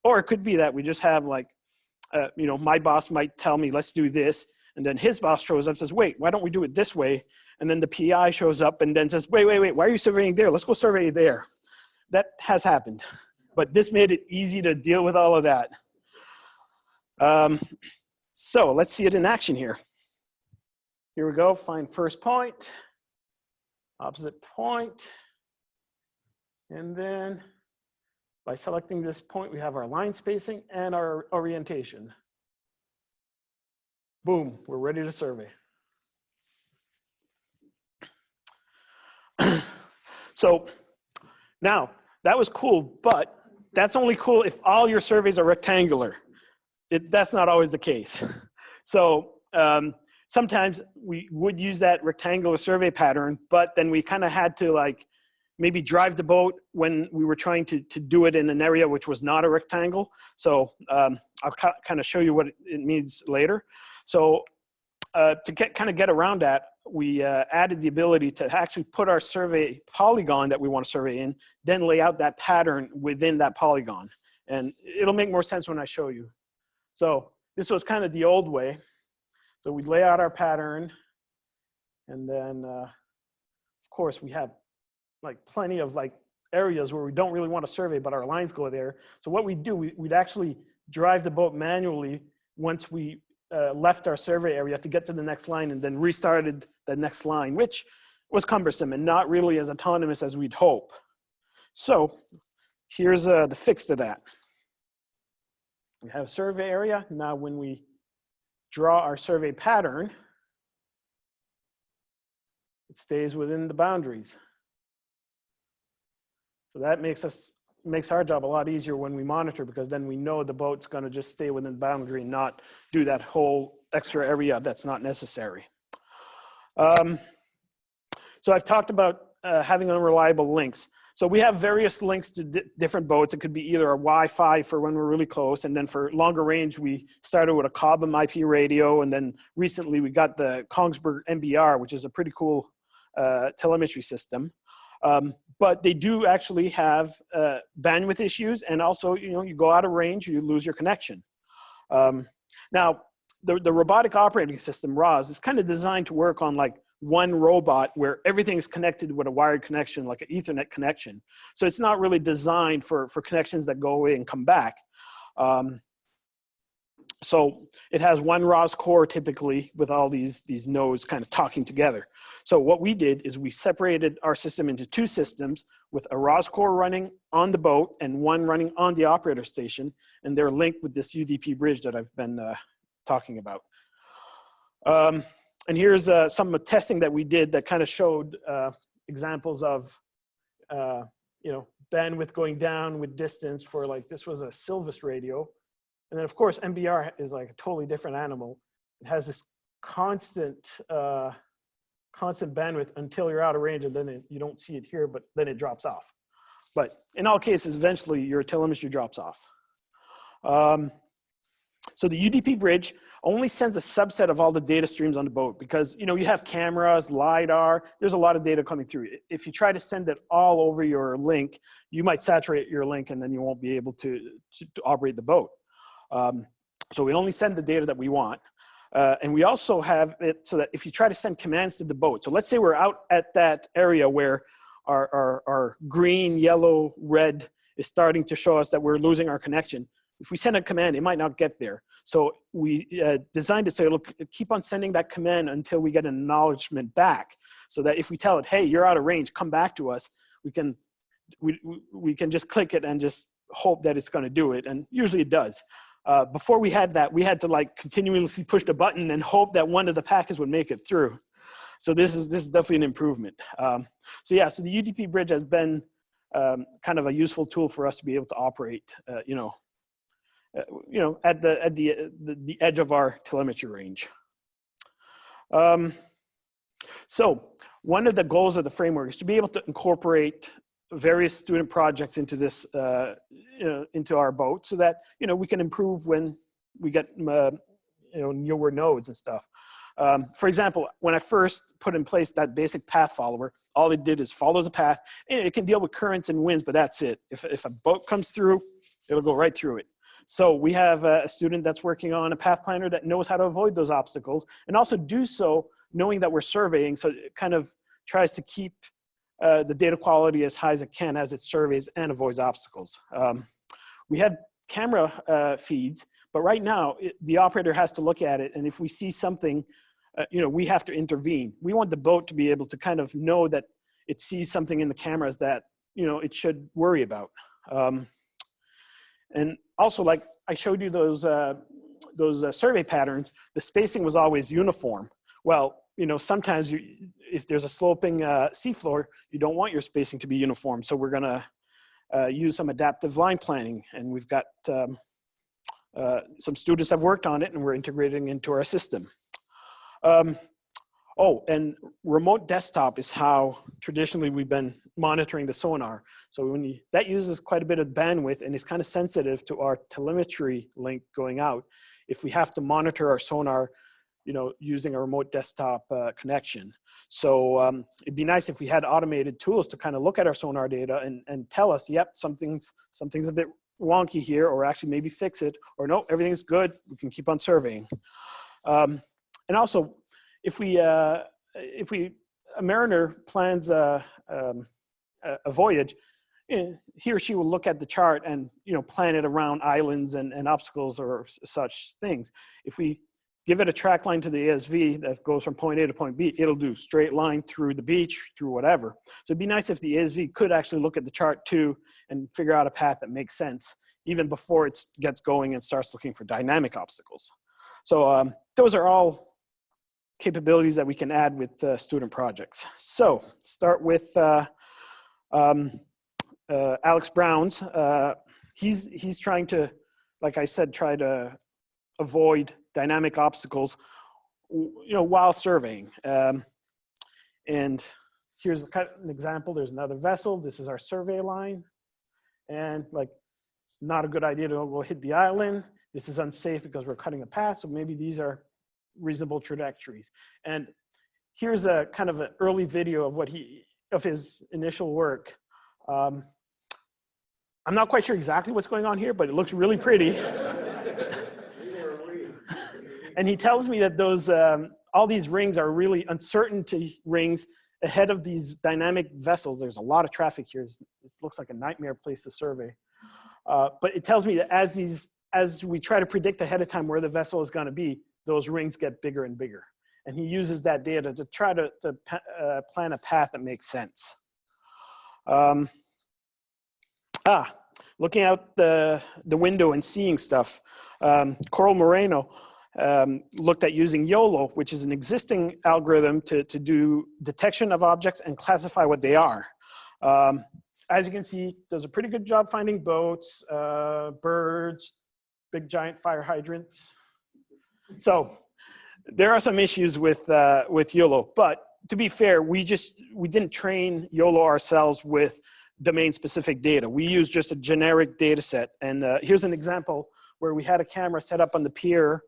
Or it could be that we just have you know, my boss might tell me, let's do this. And then his boss shows up and says, wait, why don't we do it this way? And then the PI shows up and then says, wait, why are you surveying there? Let's go survey there. That has happened. But this made it easy to deal with all of that. So let's see it in action here. Here we go, find first point, opposite point. And then by selecting this point, we have our line spacing and our orientation. Boom, we're ready to survey. So now that was cool, but that's only cool if all your surveys are rectangular. That's not always the case. So sometimes we would use that rectangular survey pattern, but then we kind of had to like maybe drive the boat when we were trying to do it in an area which was not a rectangle. So I'll kind of show you what it means later. So to get around that, we added the ability to actually put our survey polygon that we want to survey in, then lay out that pattern within that polygon. And it'll make more sense when I show you. So this was kind of the old way. So we lay out our pattern, and then of course we have like plenty of like areas where we don't really want to survey, but our lines go there. So what we do, we'd actually drive the boat manually once we left our survey area to get to the next line, and then restarted the next line, which was cumbersome and not really as autonomous as we'd hope. So here's the fix to that. We have a survey area. Now when we draw our survey pattern, it stays within the boundaries. So that makes our job a lot easier when we monitor, because then we know the boat's going to just stay within the boundary and not do that whole extra area that's not necessary. So I've talked about having unreliable links. So we have various links to different boats. It could be either a Wi-Fi for when we're really close, and then for longer range, we started with a Cobham IP radio, and then recently we got the Kongsberg MBR, which is a pretty cool telemetry system. But they do actually have bandwidth issues, and also, you know, you go out of range, you lose your connection. Now, the robotic operating system, ROS, is kind of designed to work on like one robot where everything is connected with a wired connection, like an Ethernet connection. So it's not really designed for connections that go away and come back. So it has one ROS core typically with all these nodes kind of talking together. So what we did is we separated our system into two systems with a ROS core running on the boat and one running on the operator station, and they're linked with this UDP bridge that I've been talking about. And here's some testing that we did that kind of showed examples of you know, bandwidth going down with distance for, like, this was a Silvus radio. And then of course, MBR is like a totally different animal. It has this constant bandwidth until you're out of range, and then you don't see it here, but then it drops off. But in all cases, eventually your telemetry drops off. So the UDP bridge only sends a subset of all the data streams on the boat, because, you know, you have cameras, LiDAR, there's a lot of data coming through. If you try to send it all over your link, you might saturate your link, and then you won't be able to operate the boat. So we only send the data that we want. And we also have it so that if you try to send commands to the boat, so let's say we're out at that area where our green, yellow, red is starting to show us that we're losing our connection. If we send a command, it might not get there. So we designed it so it'll keep on sending that command until we get an acknowledgement back, so that if we tell it, hey, you're out of range, come back to us, we can just click it and just hope that it's going to do it, and usually it does. Before we had that, we had to like continuously push the button and hope that one of the packets would make it through. So this is definitely an improvement. So yeah, so the UDP bridge has been kind of a useful tool for us to be able to operate, you know, at the edge of our telemetry range. So one of the goals of the framework is to be able to incorporate various student projects into this, into our boat, so that, you know, we can improve when we get, newer nodes and stuff. For example, when I first put in place that basic path follower, all it did is follows a path, and it can deal with currents and winds, but that's it. If a boat comes through, it'll go right through it. So we have a student that's working on a path planner that knows how to avoid those obstacles and also do so knowing that we're surveying. So it kind of tries to keep the data quality as high as it can as it surveys and avoids obstacles. We have camera feeds, but right now the operator has to look at it, and if we see something, we have to intervene. We want the boat to be able to kind of know that it sees something in the cameras that it should worry about. And also, like I showed you those survey patterns, the spacing was always uniform. Well, sometimes if there's a sloping seafloor, you don't want your spacing to be uniform. So we're gonna use some adaptive line planning, and we've got some students have worked on it, and we're integrating into our system. And remote desktop is how traditionally we've been monitoring the sonar. So that uses quite a bit of bandwidth and is kind of sensitive to our telemetry link going out if we have to monitor our sonar using a remote desktop connection. So it'd be nice if we had automated tools to kind of look at our sonar data and tell us, yep, something's a bit wonky here, or actually maybe fix it, or no, everything's good, we can keep on surveying. And also, if a mariner plans a voyage, he or she will look at the chart and plan it around islands and obstacles or such things. If we give it a track line to the ASV that goes from point A to point B, it'll do straight line through the beach, through whatever. So it'd be nice if the ASV could actually look at the chart too and figure out a path that makes sense, even before it gets going and starts looking for dynamic obstacles. So those are all capabilities that we can add with student projects. So start with Alex Brown's. He's trying to, like I said, try to avoid dynamic obstacles, while surveying. And here's an example. There's another vessel. This is our survey line. And it's not a good idea to go hit the island. This is unsafe because we're cutting a path. So maybe these are reasonable trajectories. And here's a kind of an early video of his initial work. I'm not quite sure exactly what's going on here, but it looks really pretty. And he tells me that those all these rings are really uncertainty rings ahead of these dynamic vessels. There's a lot of traffic here. This looks like a nightmare place to survey. But it tells me that as we try to predict ahead of time where the vessel is going to be, those rings get bigger and bigger. And he uses that data to try to plan a path that makes sense. Looking out the window and seeing stuff. Coral Moreno looked at using YOLO, which is an existing algorithm to do detection of objects and classify what they are. As you can see, does a pretty good job finding boats, birds, big giant fire hydrants. So there are some issues with YOLO, but to be fair, we didn't train YOLO ourselves with domain-specific data. We used just a generic data set. And here's an example where we had a camera set up on the pier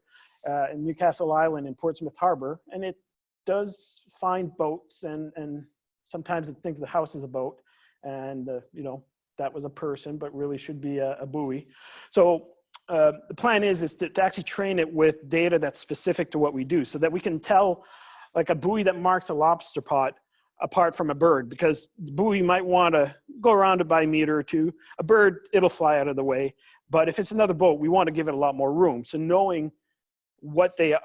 in Newcastle Island in Portsmouth Harbor, and it does find boats, and sometimes it thinks the house is a boat, and that was a person, but really should be a buoy. So the plan is to actually train it with data that's specific to what we do, so that we can tell, like a buoy that marks a lobster pot apart from a bird, because the buoy might want to go around it by a meter or two. A bird, it'll fly out of the way. But if it's another boat, we want to give it a lot more room. So knowing what the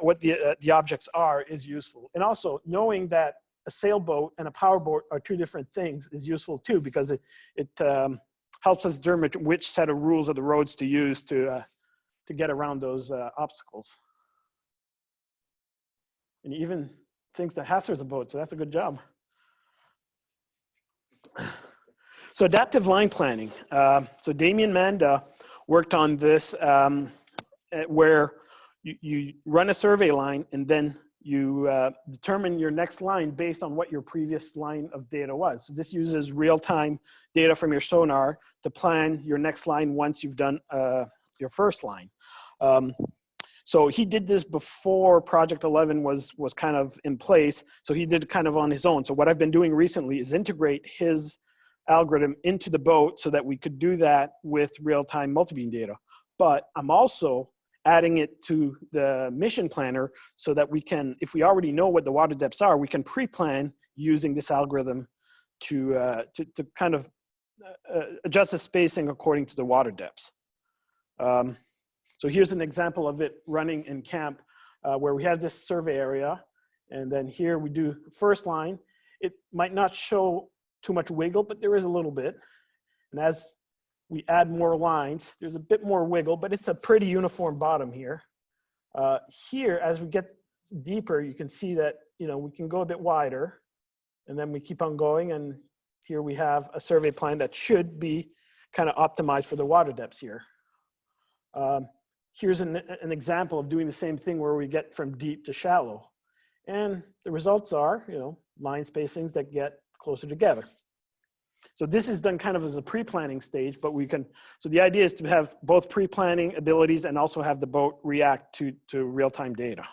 objects are is useful. And also knowing that a sailboat and a powerboat are two different things is useful too, because it helps us determine which set of rules of the roads to use to get around those obstacles. And even thinks that Hasser's a boat, so that's a good job. So adaptive line planning. So Damien Manda worked on this where you run a survey line and then you determine your next line based on what your previous line of data was. So this uses real-time data from your sonar to plan your next line once you've done your first line. So he did this before Project 11 was kind of in place. So he did it kind of on his own. So what I've been doing recently is integrate his algorithm into the boat so that we could do that with real-time multibeam data. but I'm also adding it to the mission planner so that we can, if we already know what the water depths are, we can pre-plan using this algorithm to kind of adjust the spacing according to the water depths. So here's an example of it running in camp where we have this survey area, and then here we do first line. It might not show too much wiggle, but there is a little bit. And as we add more lines, there's a bit more wiggle, but it's a pretty uniform bottom here. Here, as we get deeper, you can see that, you know, we can go a bit wider, and then we keep on going, and here we have a survey plan that should be kind of optimized for the water depths here. Here's an example of doing the same thing where we get from deep to shallow. And the results are, you know, line spacings that get closer together. So this is done kind of as a pre-planning stage, but we can, so the idea is to have both pre-planning abilities and also have the boat react to real-time data.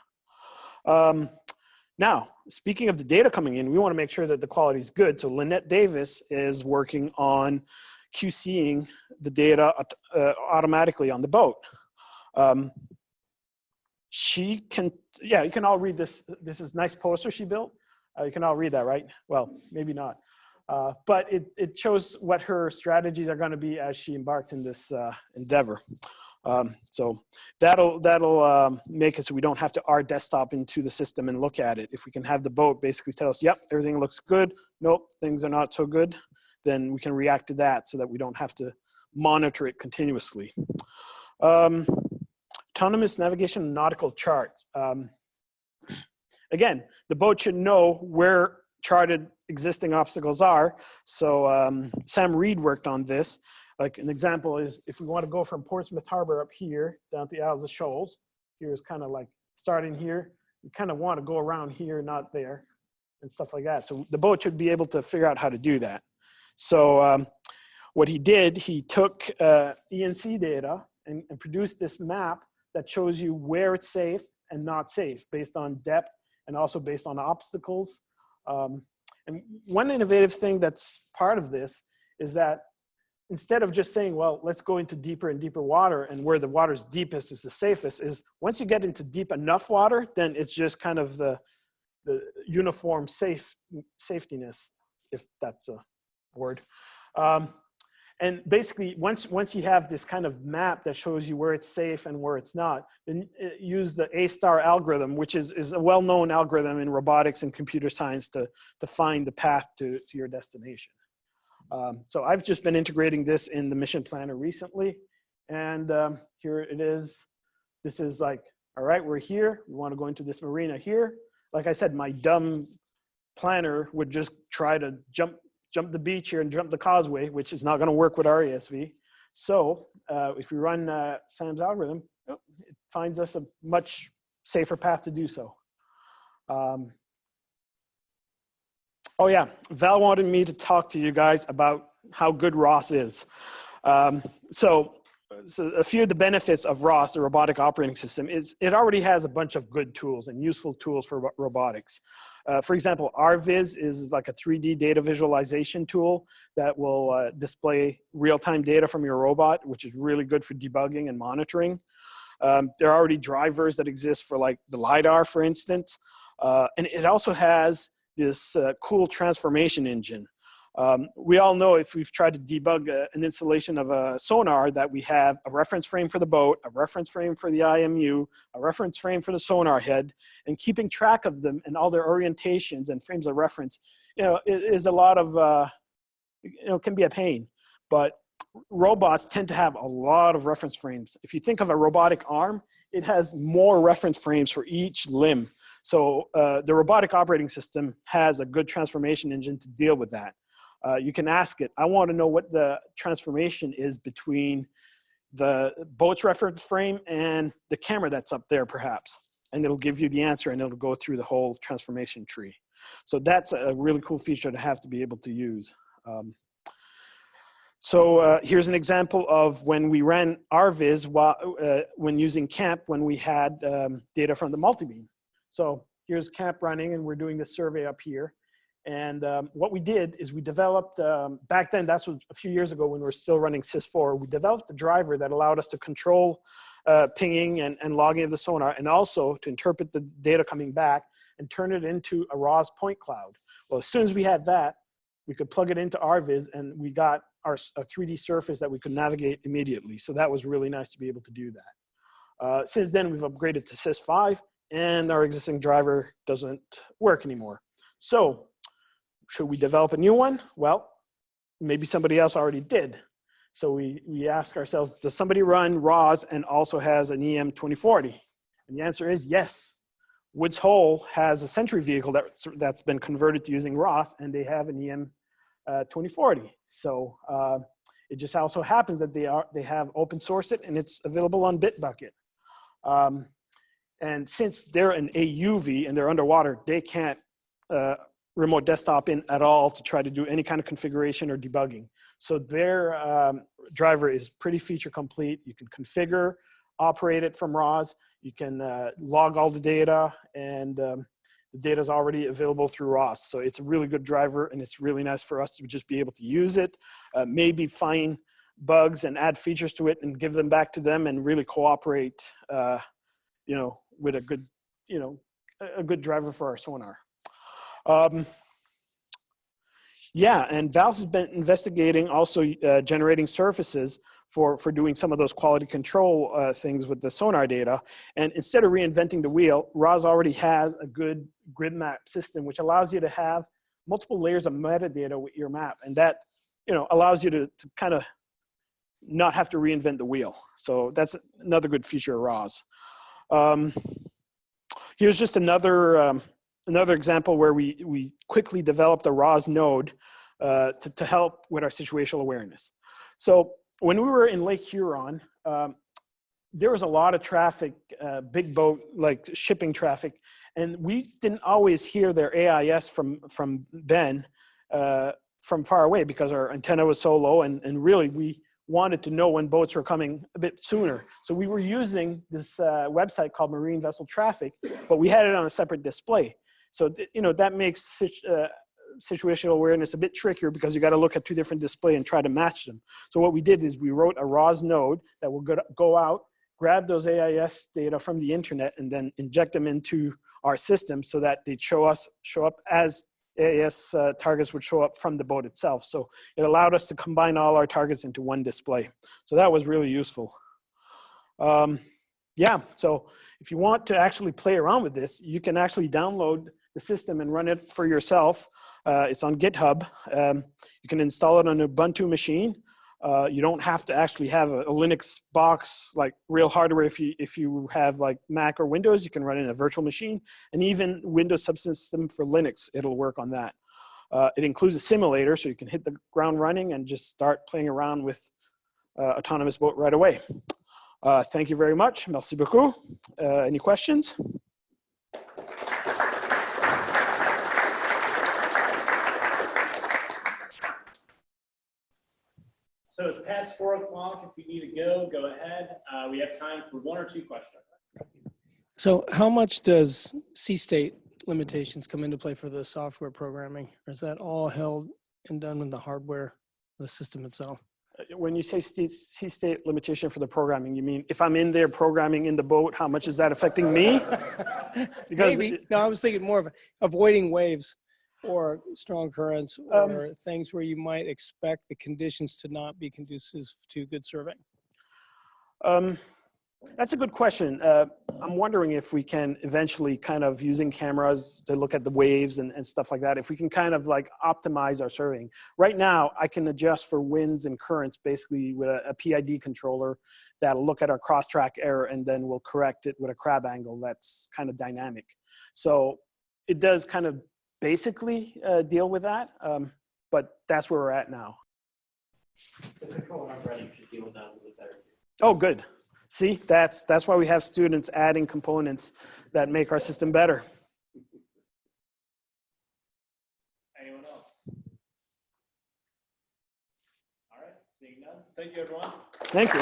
Now, speaking of the data coming in, we want to make sure that the quality is good. So Lynette Davis is working on QCing the data automatically on the boat. She can, yeah, you can all read this. This is a nice poster she built. You can all read that, right? Well, maybe not. But it shows what her strategies are going to be as she embarks in this endeavor. So that'll make it so we don't have to our desktop into the system and look at it. If we can have the boat basically tell us, yep, everything looks good. Nope, things are not so good. Then we can react to that so that we don't have to monitor it continuously. Autonomous navigation and nautical charts. Again, the boat should know where charted existing obstacles are. So Sam Reed worked on this. Like an example is if we want to go from Portsmouth Harbor up here down to the Isles of Shoals, here's kind of like starting here. We kind of want to go around here, not there, and stuff like that. So the boat should be able to figure out how to do that. So what he did, he took ENC data and produced this map that shows you where it's safe and not safe based on depth and also based on obstacles. And one innovative thing that's part of this is that instead of just saying, well, let's go into deeper and deeper water and where the water's deepest is the safest, is once you get into deep enough water, then it's just kind of the uniform safetiness, if that's a word. And basically, once you have this kind of map that shows you where it's safe and where it's not, then use the A-star algorithm, which is a well-known algorithm in robotics and computer science to find the path to your destination. So I've just been integrating this in the mission planner recently. And here it is. This is like, all right, we're here. We want to go into this marina here. Like I said, my dumb planner would just try to jump the beach here and jump the causeway, which is not going to work with our ASV. So if we run Sam's algorithm, it finds us a much safer path to do so. Oh yeah, Val wanted me to talk to you guys about how good ROS is. So a few of the benefits of ROS, the robotic operating system, is it already has a bunch of good tools and useful tools for robotics. For example, RViz is like a 3D data visualization tool that will display real-time data from your robot, which is really good for debugging and monitoring. There are already drivers that exist for like the LiDAR, for instance. And it also has this cool transformation engine. We all know if we've tried to debug an installation of a sonar that we have a reference frame for the boat, a reference frame for the IMU, a reference frame for the sonar head, and keeping track of them and all their orientations and frames of reference, you know, is a lot of, you know, can be a pain. But robots tend to have a lot of reference frames. If you think of a robotic arm, it has more reference frames for each limb. So the robotic operating system has a good transformation engine to deal with that. You can ask it, I want to know what the transformation is between the boat's reference frame and the camera that's up there perhaps. And it'll give you the answer and it'll go through the whole transformation tree. So that's a really cool feature to have to be able to use. Here's an example of when we ran RViz when using CAMP when we had data from the multibeam. So here's CAMP running and we're doing the survey up here. And what we did is we developed, back then, that's a few years ago when we were still running SysFor, we developed a driver that allowed us to control pinging and logging of the sonar, and also to interpret the data coming back and turn it into a RAWS point cloud. Well, as soon as we had that, we could plug it into RViz, and we got a 3D surface that we could navigate immediately. So that was really nice to be able to do that. Since then, we've upgraded to Sys5, and our existing driver doesn't work anymore. So should we develop a new one? Well, maybe somebody else already did. So we ask ourselves, does somebody run RAWS and also has an EM 2040? And the answer is yes. Woods Hole has a Sentry vehicle that's been converted to using RAWS, and they have an EM 2040. So it just also happens that they have open sourced it, and it's available on Bitbucket. And since they're an AUV and they're underwater, they can't remote desktop in at all to try to do any kind of configuration or debugging. So their driver is pretty feature complete. You can configure, operate it from RAWS. You can log all the data, and the data is already available through RAWS. So it's a really good driver, and it's really nice for us to just be able to use it, maybe find bugs and add features to it and give them back to them, and really cooperate, you know, with a good, you know, a good driver for our sonar. Yeah, and Valve has been investigating also generating surfaces for doing some of those quality control things with the sonar data. And instead of reinventing the wheel, RAWS already has a good grid map system, which allows you to have multiple layers of metadata with your map. And that, you know, allows you to kind of not have to reinvent the wheel. So that's another good feature of RAWS. Here's just another example where we quickly developed a RAWS node to help with our situational awareness. So when we were in Lake Huron, there was a lot of traffic, big boat, like shipping traffic, and we didn't always hear their AIS from Ben from far away because our antenna was so low, and really we wanted to know when boats were coming a bit sooner. So we were using this website called Marine Vessel Traffic, but we had it on a separate display. So, you know, that makes situational awareness a bit trickier because you got to look at two different displays and try to match them. So what we did is we wrote a RAWS node that will go out, grab those AIS data from the internet, and then inject them into our system so that they show up as AIS targets would show up from the boat itself. So it allowed us to combine all our targets into one display. So that was really useful. Yeah, so if you want to actually play around with this, you can actually download the system and run it for yourself. It's on GitHub. You can install it on an Ubuntu machine. You don't have to actually have a Linux box, like real hardware. If you have like Mac or Windows, you can run it in a virtual machine, and even Windows subsystem for Linux, it'll work on that. It includes a simulator, so you can hit the ground running and just start playing around with autonomous boat right away. Thank you very much. Merci beaucoup. Any questions? So it's past 4 o'clock. If you need to go ahead. We have time for 1 or 2 questions. So how much does C-state limitations come into play for the software programming? Or is that all held and done in the hardware, the system itself? When you say C-state limitation for the programming, you mean if I'm in there programming in the boat, how much is that affecting me? Because maybe. No, I was thinking more of avoiding waves or strong currents or things where you might expect the conditions to not be conducive to good surveying. That's a good question. I'm wondering if we can eventually kind of using cameras to look at the waves and stuff like that, if we can kind of like optimize our surveying. Right now, I can adjust for winds and currents basically with a PID controller that'll look at our cross-track error and then we'll correct it with a crab angle that's kind of dynamic. So it does kind of basically deal with that, but that's where we're at now. The control I'm running should deal with that a little bit better. Oh, good. See, that's why we have students adding components that make our system better. Anyone else? All right, seeing none. Thank you, everyone. Thank you.